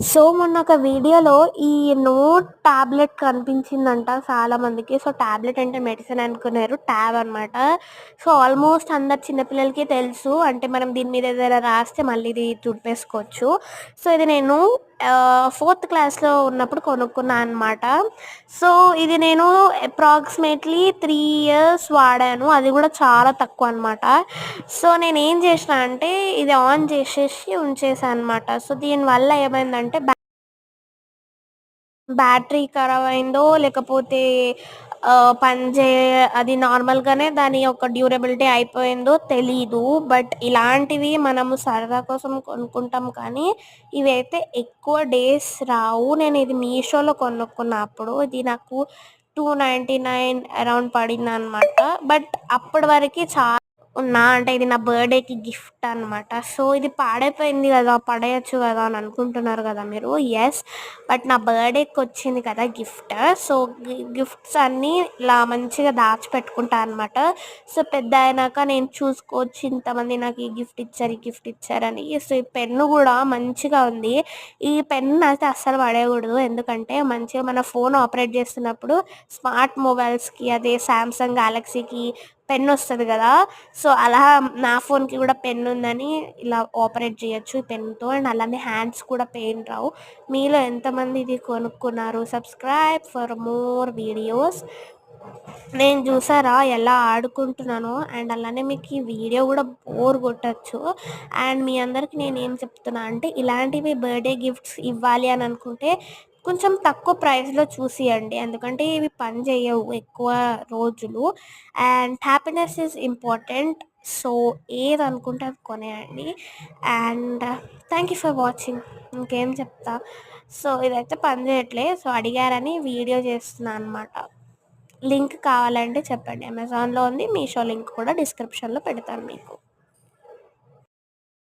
So, మొన్న ఒక వీడియోలో ఈ నోట్ టాబ్లెట్ కనిపించిందంట చాలా మందికి. సో, టాబ్లెట్ అంటే మెడిసిన్ అనుకున్నారు. ట్యాబ్ అనమాట. సో, ఆల్మోస్ట్ అందరు చిన్న పిల్లలకి తెలుసు. అంటే మనం దీని మీద ఏదైనా రాస్తే మళ్ళీ ఇది తుడిపేసుకోవచ్చు. సో, ఇది నేను ఫోర్త్ క్లాస్‌లో ఉన్నప్పుడు కొనుక్కున్నా అనమాట. సో, ఇది నేను అప్రాక్సిమేట్‌లీ 3 ఇయర్స్ వాడాను. అది కూడా చాలా తక్కువ అనమాట. సో, నేనేం చేసినా అంటే ఇది ఆన్ చేసేసి ఉంచేసా అనమాట. సో, దీనివల్ల ఏమైందంటే బ్యాటరీ ఖరాబయిందో లేకపోతే అది నార్మల్‌గానే దాని యొక్క డ్యూరబిలిటీ అయిపోయిందో తెలీదు. బట్ ఇలాంటివి మనము సరదా కోసం కొనుక్కుంటాం కానీ, ఇవైతే ఎక్కువ డేస్ రావు. నేను ఇది మీషోలో కొనుక్కున్నా అప్పుడు. ఇది నాకు 299 అరౌండ్ పడిందనమాట. బట్ అప్పటి వరకి అంటే ఇది నా బర్త్‌డేకి గిఫ్ట్ అనమాట. సో, ఇది పాడైపోయింది గదా! పడేయొచ్చు గదా! అని అనుకుంటున్నారు గదా మీరు. యెస్. బట్ నా బర్త్‌డేకొచ్చింది కదా గిఫ్ట్. సో, గిఫ్ట్స్ అన్నీ ఇలా మంచిగా దాచిపెట్టుకుంటా అనమాట. సో, పెద్దయినాక నేను చూసుకోవచ్చు ఇంతమంది నాకు ఈ గిఫ్ట్ ఇచ్చారు, ఈ గిఫ్ట్ ఇచ్చారని. సో, ఈ పెన్ను గూడా మంచిగా ఉంది. ఈ పెన్నయితే అస్సలు పడేయకూడదు. ఎందుకంటే మంచిగా మన ఫోన్ ఆపరేట్ చేస్తున్నప్పుడు స్మార్ట్ మొబైల్స్‌కి అదే సామ్‌సంగ్ గ్యాలక్సీకి పెన్నొస్తది గదా! సో, అలా నా ఫోన్‌కి గూడా పెన్నుందని ఇలా ఆపరేట్ జేయొచ్చు ఈ పెన్‌తో. అండ్ అలానే హ్యాండ్స్ కూడా పెయిన్ రావు. మీలో ఎంతమంది ఇది కొనుక్కున్నారు? Subscribe for more videos. నేను చూసారా ఎలా ఆడుకుంటున్నానో. అండ్ అలానే మీకు ఈ వీడియో గూడా బోర్ గొట్టొచ్చు. అండ్ మీ అందరికి నేనేం చెప్తున్నా అంటే ఇలాంటివి బర్త్‌డే గిఫ్ట్స్ ఇవ్వాలి అని అనుకుంటే కొంచెం తక్కువ ప్రైస్‌లో చూసియండి. ఎందుకంటే ఇవి పని జేయవు ఎక్కువ రోజులు. And happiness is important. So, ఏదనుకుంటే అది కొనేయండి. And thank you for watching. ఇంకేం చెప్తా. సో, ఇదైతే పని చేయట్లే. సో, అడిగారని వీడియో చేస్తున్నా అనమాట. లింక్ కావాలంటే చెప్పండి. అమెజాన్‌లో ఉంది. మీషో లింక్ కూడా డిస్క్రిప్షన్‌లో పెడతాను మీకు.